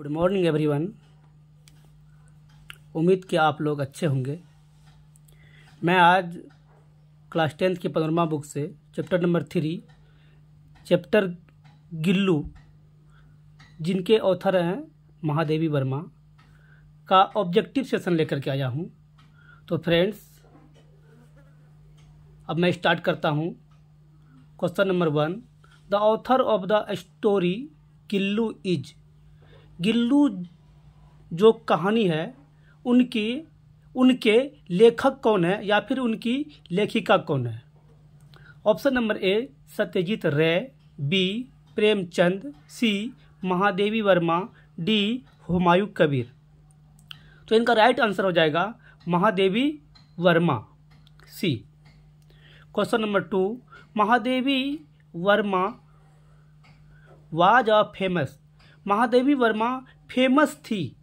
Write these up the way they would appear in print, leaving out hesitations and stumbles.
Good morning everyone. उम्मीद कि आप लोग अच्छे होंगे। मैं आज क्लास 10th की 15वां बुक से चैप्टर नंबर 3 चैप्टर गिल्लू, जिनके ऑथर हैं महादेवी वर्मा, का ऑब्जेक्टिव सेशन लेकर के आया हूँ। तो फ्रेंड्स, अब मैं स्टार्ट करता हूँ। Question number 1, the author of the story Gillu is. Gillu जो कहानी है उनके लेखक कौन है या फिर उनकी लेखिका कौन है? Option number A Satyajit Ray, B Premchand, C Mahadevi Verma, D Humayun Kabir. तो इनका राइट आंसर हो जाएगा Mahadevi Verma, C. Question number 2, Mahadevi Verma was a famous. Mahadevi Verma famous थी,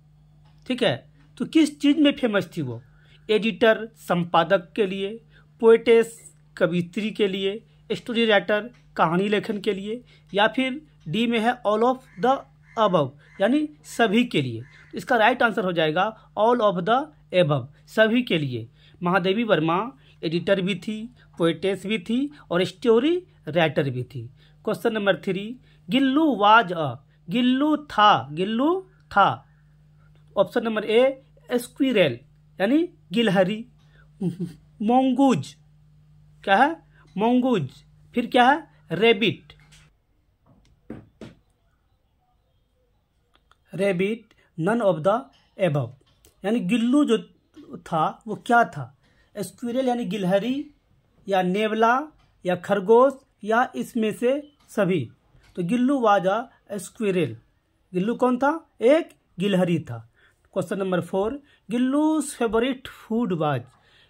ठीक है, तो किस चीज़ में फेमस थी वो? एडिटर संपादक के लिए, पोएटेस कवित्री के लिए, स्टोरी राइटर कहानी लेखन के लिए, या फिर डी में है ऑल ऑफ द अबव यानी सभी के लिए। तो इसका राइट आंसर हो जाएगा ऑल ऑफ द एबव, सभी के लिए। महादेवी वर्मा एडिटर भी थी, पोएटेस भी थी और स्टोरी राइटर भी थी। Question number 3, Gillu was a. Gillu था। ऑप्शन नंबर ए स्क्विरेल यानी गिलहरी। मोंगूज क्या है? मोंगूज। फिर क्या है? Rabbit. None of the above यानी गिल्लू जो था वो क्या था? स्क्विरेल यानी गिलहरी, या नेवला, या खरगोश, या इसमें से सभी। तो Gillu was a squirrel. Gillu कौन था? एक गिलहरी था। Question number 4, Gillu's favourite food was.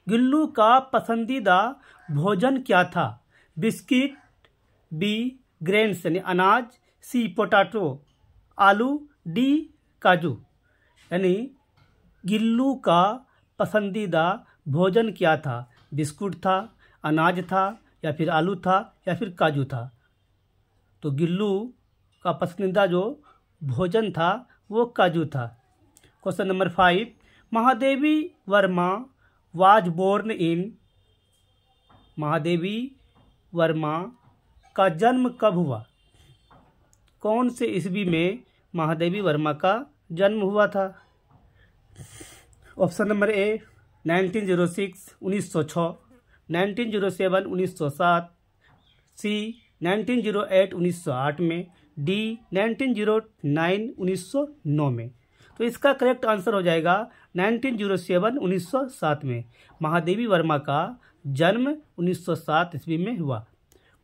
Gillu का पसंदीदा भोजन क्या था? बिस्किट, बी ग्रेन्स यानी अनाज, सी पोटैटो आलू, डी काजू। यानी गिल्लू का पसंदीदा भोजन क्या था? बिस्कुट था, अनाज था, या फिर आलू था, या फिर काजू था। तो गिल्लू का पसंदीदा जो भोजन था वो काजू था। Question number 5, Mahadevi Verma was born in. Mahadevi Verma का जन्म कब हुआ? कौन से ईस्वी में महादेवी वर्मा का जन्म हुआ था? ऑप्शन नंबर ए 1906 1906, 1907 1907, सी 1908 1908 में, डी 1909 1909 में। तो इसका करेक्ट आंसर हो जाएगा 1907 1907 में। महादेवी वर्मा का जन्म 1907 ईस्वी में हुआ।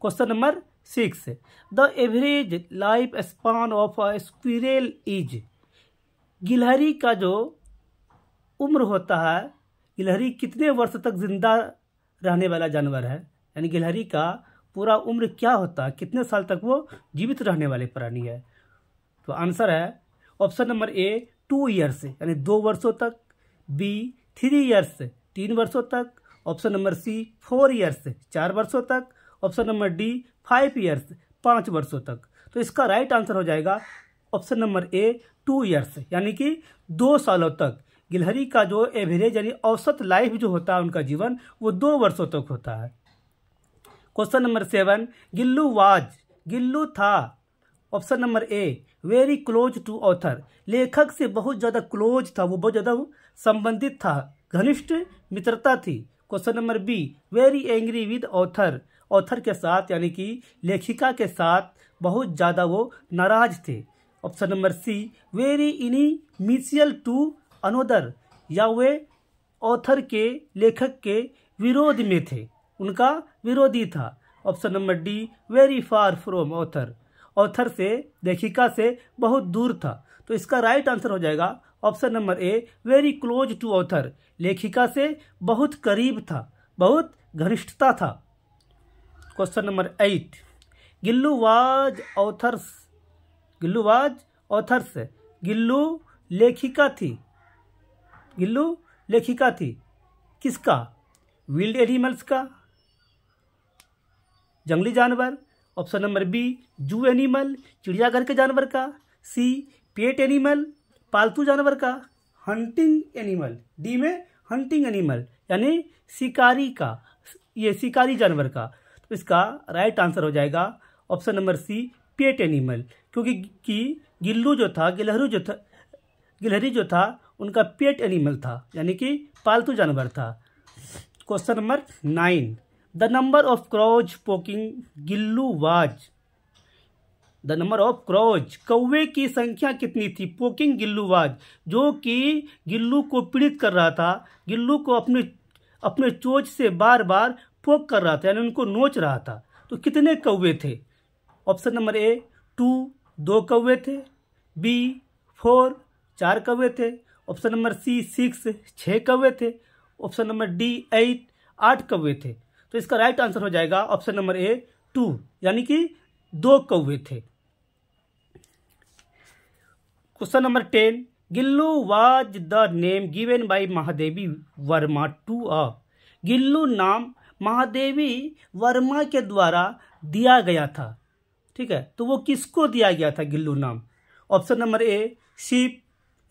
Question number 6, the average life span of a squirrel is. गिलहरी का जो उम्र होता है, गिलहरी कितने वर्ष तक जिंदा रहने वाला जानवर है? यानी गिलहरी का पूरा उम्र क्या होता है, कितने साल तक वो जीवित रहने वाले प्राणी है? तो आंसर है ऑप्शन नंबर ए 2 ईयर्स यानी 2 वर्षों तक, बी 3 ईयर्स 3 वर्षों तक, ऑप्शन नंबर सी 4 ईयर्स 4 वर्षों तक, ऑप्शन नंबर डी 5 ईयर्स 5 वर्षों तक। तो इसका राइट आंसर हो जाएगा ऑप्शन नंबर ए 2 ईयर्स यानी कि 2 सालों तक। गिलहरी का जो एवरेज यानी औसत लाइफ जो होता है उनका जीवन, वो 2 वर्षों तक होता है। क्वेश्चन नंबर 7, गिल्लू था। Option number A very close to author. लेखक से बहुत ज़्यादा क्लोज था, वो बहुत ज़्यादा संबंधित था, घनिष्ठ मित्रता थी। Question number be very angry with author के साथ यानी कि लेखिका के साथ बहुत ज़्यादा वो नाराज थे। Option number C very inimical to another, या वे ऑथर के लेखक के विरोध में थे, उनका विरोधी था। Option number D very far from author से लेखिका से बहुत दूर था। तो इसका राइट आंसर हो जाएगा option number A very close to author, लेखिका से बहुत करीब था, बहुत घनिष्ठता था। Question number 8, Gillu was author's. Gillu लेखिका थी किसका? विल्ड एनिमल्स का, जंगली जानवर, option number B zoo animal चिड़ियाघर के जानवर का, सी पेट एनिमल पालतू जानवर का, हंटिंग एनिमल डी में हंटिंग एनिमल यानी शिकारी का, ये शिकारी जानवर का। तो इसका राइट आंसर हो जाएगा option number C pet animal, क्योंकि गिल्लू जो था गिलहरी जो था उनका पेट एनिमल था यानी कि पालतू जानवर था। Question number 9, the number of crows poking Gillu was, the number of crows कौवे की संख्या कितनी थी, पोकिंग गिल्लू वाज जो कि गिल्लू को पीड़ित कर रहा था, गिल्लू को अपने चोंच से बार बार पोक कर रहा था यानी उनको नोच रहा था। तो कितने कौवे थे? ऑप्शन नंबर ए 2 2 कौवे थे, बी 4 4 कौवे थे, ऑप्शन नंबर सी 6 6 कौवे थे, ऑप्शन नंबर डी 8 कौवे थे। तो इसका राइट आंसर हो जाएगा ऑप्शन नंबर ए 2 यानी कि 2 कौवे थे। Question number 10, Gillu was the name given by Mahadevi Verma to a, Gillu नाम महादेवी वर्मा के द्वारा दिया गया था। ठीक है, तो वो किसको दिया गया था गिल्लू नाम? ऑप्शन नंबर ए शीप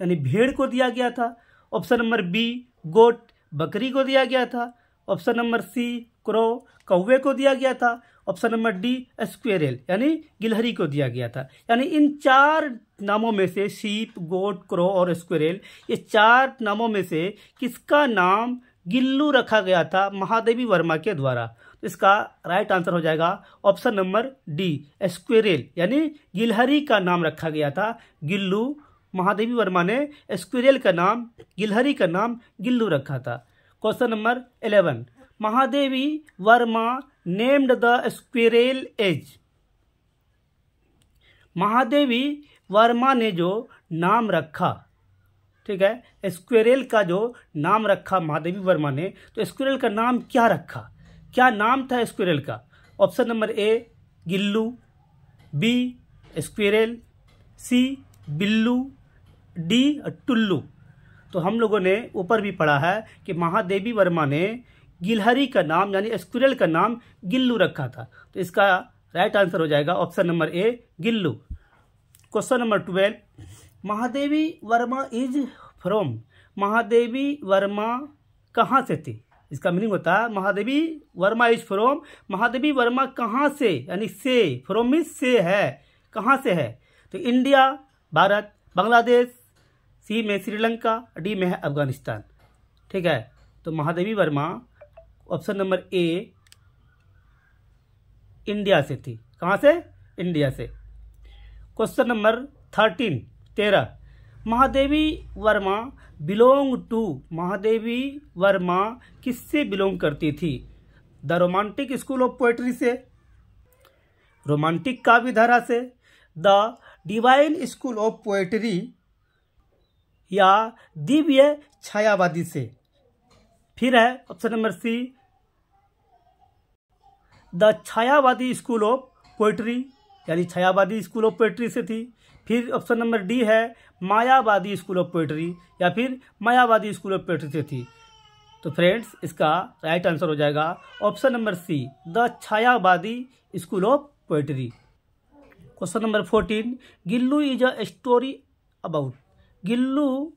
यानी भेड़ को दिया गया था, ऑप्शन नंबर बी गोट बकरी को दिया गया था, ऑप्शन नंबर सी क्रो कौवे को दिया गया था, ऑप्शन नंबर डी स्क्वेरल यानी गिलहरी को दिया गया था। यानी इन 4 नामों में से शीप गोट क्रो और स्क्वेरल, ये 4 नामों में से किसका नाम गिल्लू रखा गया था महादेवी वर्मा के द्वारा? तो इसका राइट आंसर हो जाएगा ऑप्शन नंबर डी स्क्वेरल यानी गिलहरी का नाम रखा गया था गिल्लू, महादेवी वर्मा ने स्क्वेरल का नाम गिलहरी का नाम गिल्लू रखा था। Question number 11, Mahadevi Verma named the squirrel as, Mahadevi Verma ने जो नाम रखा, ठीक है, स्क्वेरल का जो नाम रखा महादेवी वर्मा ने, तो स्क्वेरल का नाम क्या रखा, क्या नाम था स्क्वेरल का? Option number A Gillu, B squirrel, C Billu, D Tullu. तो हम लोगों ने ऊपर भी पढ़ा है कि महादेवी वर्मा ने गिलहरी का नाम यानी स्क्वेरल का नाम गिल्लू रखा था। तो इसका राइट आंसर हो जाएगा option number A Gillu. Question number 12, Mahadevi Verma is from, Mahadevi Verma कहाँ से थी? इसका मीनिंग होता है महादेवी वर्मा इज फ्रॉम, महादेवी वर्मा कहाँ से यानी से, फ्रॉम मीन्स से है, कहाँ से है? तो इंडिया भारत, बांग्लादेश, सी में श्रीलंका, डी में है अफगानिस्तान। ठीक है, तो Mahadevi Verma option number A India से थी। कहाँ से? इंडिया से। Question number 13, Mahadevi Verma belong to, Mahadevi Verma किससे बिलोंग करती थी? The romantic school of poetry से, रोमांटिक काव्य धारा से, the divine school of poetry या दिव्य छायावादी से। फिर है option number C the Chhayavadi school of poetry यानी छायावादी स्कूल ऑफ पोएट्री से थी। फिर ऑप्शन नंबर डी है मायावादी स्कूल ऑफ पोएट्री या फिर मायावादी स्कूल ऑफ पोएट्री से थी। तो फ्रेंड्स इसका राइट आंसर हो जाएगा option number C the Chhayavadi school of poetry. Question number 14, Gillu is a story about, Gillu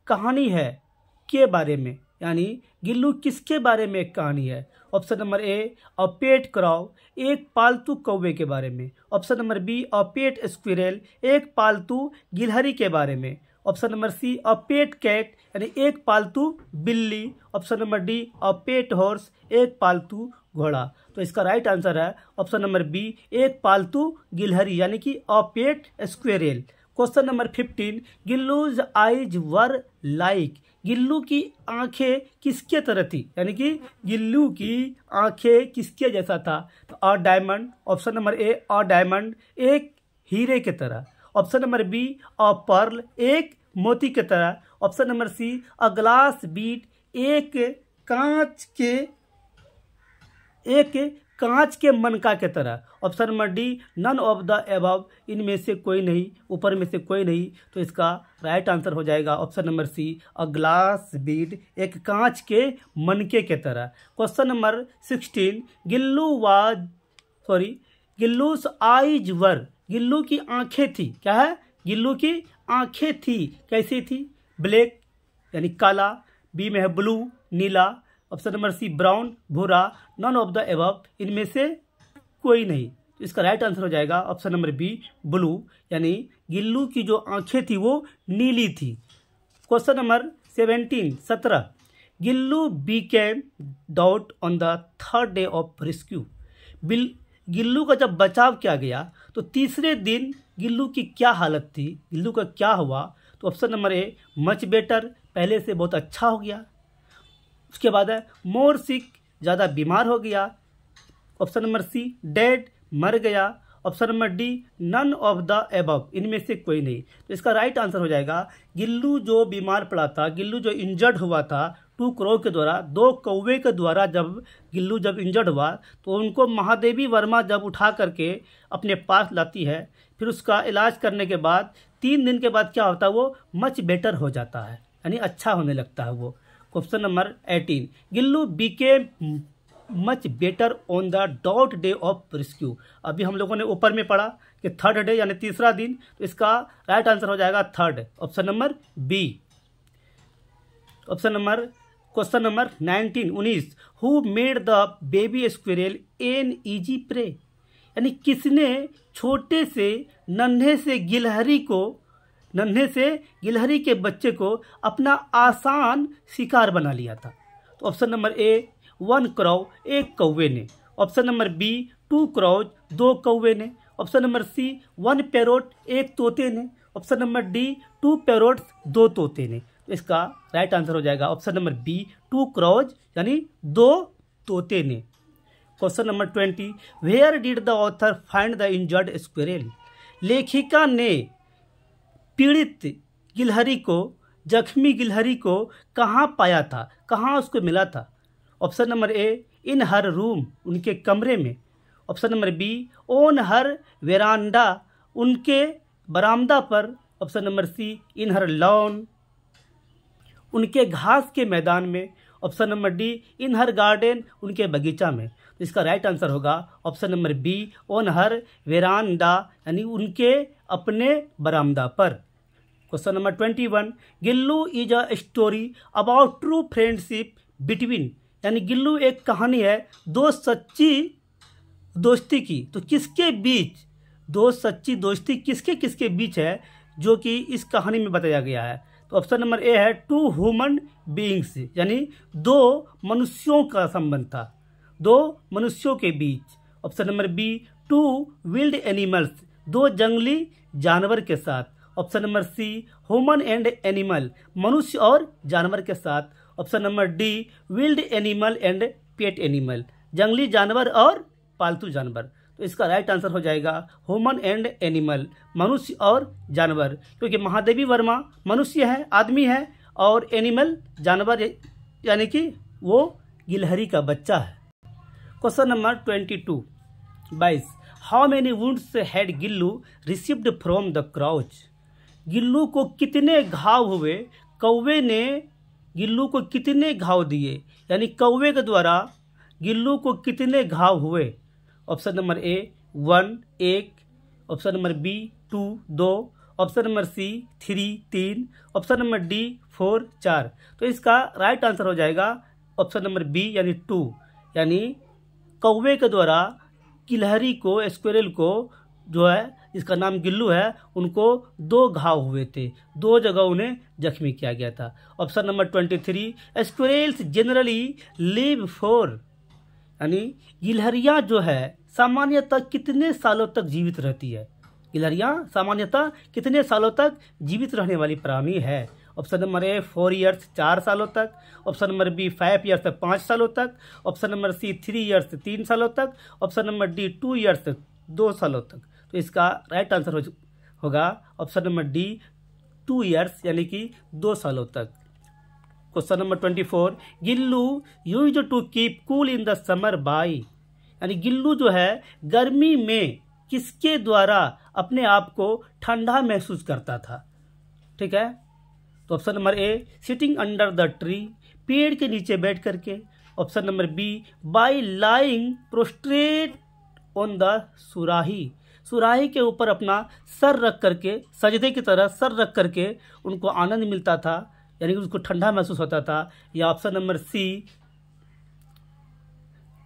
कहानी है के बारे में, यानी गिल्लू किसके बारे में एक कहानी है? Option number A a pet crow, एक पालतू कौवे के बारे में, option number B a pet squirrel, एक पालतू गिलहरी के बारे में, option number C a pet cat यानी एक पालतू बिल्ली, option number D a pet horse, एक पालतू घोड़ा। तो इसका राइट आंसर है ऑप्शन नंबर बी एक पालतू गिलहरी यानी कि a pet squirrel. Question number 15, Gillu's eyes were like, Gillu की आंखें किसके तरह थी, यानी कि गिल्लू की आंखें किसके जैसा था? तो a diamond, option number A a diamond एक हीरे के तरह, option number B a pearl एक मोती के तरह, option number C a glass bead एक कांच के मनका के तरह, option number D none of the above, इनमें से कोई नहीं, ऊपर में से कोई नहीं। तो इसका राइट आंसर हो जाएगा option number C a glass bead एक कांच के मनके के तरह। Question number 16, Gillu's eyes were, Gillu की आंखें थी, क्या है? गिल्लू की आंखें थी कैसी थी, ब्लैक यानी काला, बी में है ब्लू नीला, ऑप्शन नंबर सी ब्राउन भूरा, नन ऑफ द एबव इनमें से कोई नहीं। तो इसका राइट आंसर हो जाएगा ऑप्शन नंबर बी ब्लू, यानी गिल्लू की जो आंखें थी वो नीली थी। Question number 17 Gillu Beckham doubt on the third day of rescue. Gillu का जब बचाव किया गया तो तीसरे दिन गिल्लू की क्या हालत थी, गिल्लू का क्या हुआ। तो option number a much better, पहले से बहुत अच्छा हो गया। उसके बाद है मोर सिक, ज़्यादा बीमार हो गया। ऑप्शन नंबर सी डेड, मर गया। Option number D none of the above इनमें से कोई नहीं। तो इसका राइट आंसर हो जाएगा गिल्लू जो बीमार पड़ा था, गिल्लू जो इंजर्ड हुआ था 2 क्रो के द्वारा, 2 कौवे के द्वारा जब गिल्लू जब इंजर्ड हुआ तो उनको महादेवी वर्मा जब उठा करके अपने पास लाती है, फिर उसका इलाज करने के बाद 3 दिन के बाद क्या होता है, वो मच बेटर हो जाता है, यानी अच्छा होने लगता है वो। Question number 18 Gillu Beckham much better on the dot day of rescue. अभी हम लोगों ने ऊपर में पढ़ा कि थर्ड डे यानी तीसरा दिन, तो इसका राइट आंसर हो जाएगा third, option number B. Option number question number 19 who made the baby squirrel an easy prey, यानी किसने छोटे से नन्हे से गिलहरी के बच्चे को अपना आसान शिकार बना लिया था। तो ऑप्शन नंबर ए 1 क्रौ, एक कौवे ने। ऑप्शन नंबर बी 2 क्रॉज, 2 कौवे ने। ऑप्शन नंबर सी 1 पैरोट, एक तोते ने। ऑप्शन नंबर डी 2 पैरोट्स, 2 तोते ने। तो इसका राइट आंसर हो जाएगा ऑप्शन नंबर बी 2 क्रॉज यानी 2 तोते ने। Question number 20 where did the author find the injured squirrel, लेखिका ने पीड़ित गिलहरी को, जख्मी गिलहरी को कहाँ पाया था, कहाँ उसको मिला था। ऑप्शन नंबर ए इन हर रूम, उनके कमरे में। Option number be on her veranda, उनके बरामदा पर। ऑप्शन नंबर सी इन हर लॉन, उनके घास के मैदान में। ऑप्शन नंबर डी इन हर गार्डन, उनके बगीचा में। तो इसका राइट आंसर होगा option number be on her veranda, यानी उनके अपने बरामदा पर। Question number 21 Gillu is a story about true friendship between, यानी गिल्लू एक कहानी है दो सच्ची दोस्ती की। तो किसके बीच, दो सच्ची दोस्ती किसके किसके बीच है, जो कि इस कहानी में बताया गया है। तो ऑप्शन नंबर ए है 2 ह्यूमन बीइंग्स, यानी 2 मनुष्यों का संबंध था, 2 मनुष्यों के बीच। Option number B 2 wild animals, 2 जंगली जानवर के साथ। Option number C human and animal, मनुष्य और जानवर के साथ। Option number D wild animal and pet animal, जंगली जानवर और पालतू जानवर। तो इसका राइट आंसर हो जाएगा ह्यूमन एंड एनिमल, मनुष्य और जानवर, क्योंकि महादेवी वर्मा मनुष्य है, आदमी है, और एनिमल जानवर, यानी कि वो गिलहरी का बच्चा है। Question number 22 how many wounds had Gillu received from the crouch, Gillu को कितने घाव हुए, कौवे ने गिल्लू को कितने घाव दिए, यानी कौवे के द्वारा गिल्लू को कितने घाव हुए। Option number A 1 1, option number B 2 2, option number C 3 3, option number D 4 4। तो इसका राइट आंसर हो जाएगा ऑप्शन नंबर बी यानी 2, यानी कौवे के द्वारा गिलहरी को, स्क्विरल को, जो है जिसका नाम गिल्लू है, उनको 2 घाव हुए थे, 2 जगह उन्हें जख्मी किया गया था। Option number 23 squirrels generally live for, यानी गिलहरियाँ जो है सामान्यतः कितने सालों तक जीवित रहती है, गिलहरियाँ सामान्यतः कितने सालों तक जीवित रहने वाली प्राणी है। ऑप्शन नंबर ए 4 ईयर्स 4 सालों तक, ऑप्शन नंबर बी 5 ईयर्स 5 सालों तक, ऑप्शन नंबर सी 3 ईयर्स 3 सालों तक, ऑप्शन नंबर डी 2 ईयर्स 2 सालों तक। तो इसका राइट आंसर होगा ऑप्शन नंबर डी 2 ईयर्स, यानी कि 2 सालों तक। Question number 24 Gillu used to keep cool in the summer by, यानी गिल्लू जो है गर्मी में किसके द्वारा अपने आप को ठंडा महसूस करता था। ठीक है, तो option number A sitting under the tree, पेड़ के नीचे बैठ करके। Option number B by lying prostrate on the सुराही, सुराही के ऊपर अपना सर रख करके, सजदे की तरह सर रख करके उनको आनंद मिलता था, यानी कि उसको ठंडा महसूस होता था। या option number C,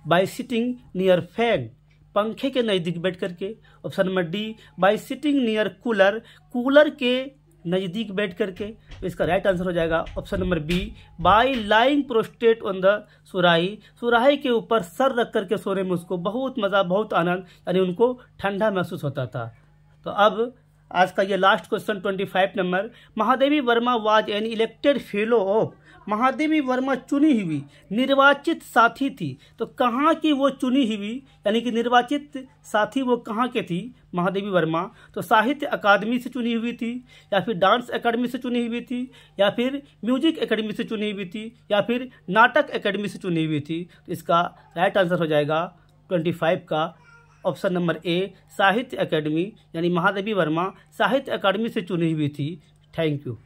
by sitting near fan, पंखे के नज़दीक बैठ करके। Option number D, by sitting near cooler, cooler के नज़दीक बैठ करके। तो इसका राइट आंसर हो जाएगा option number B, by lying prostate on the सुराही, सुराही के ऊपर सर रख करके सोने में उसको बहुत मज़ा, बहुत आनंद, यानी उनको ठंडा महसूस होता था। तो अब आज का ये last question 25 number, Mahadevi Verma was an elected fellow of, Mahadevi Verma चुनी हुई निर्वाचित साथी थी। तो कहाँ की वो चुनी हुई, यानी कि निर्वाचित साथी वो कहाँ के थी महादेवी वर्मा? तो साहित्य अकादमी से चुनी हुई थी, या फिर डांस एकेडमी से चुनी हुई थी, या फिर म्यूजिक एकेडमी से चुनी हुई थी, या फिर नाटक एकेडमी से चुनी हुई थी। तो इसका राइट आंसर हो जाएगा 25 का ऑप्शन नंबर ए, साहित्य एकेडमी, यानी महादेवी वर्मा साहित्य अकादमी से चुनी हुई थी। Thank you.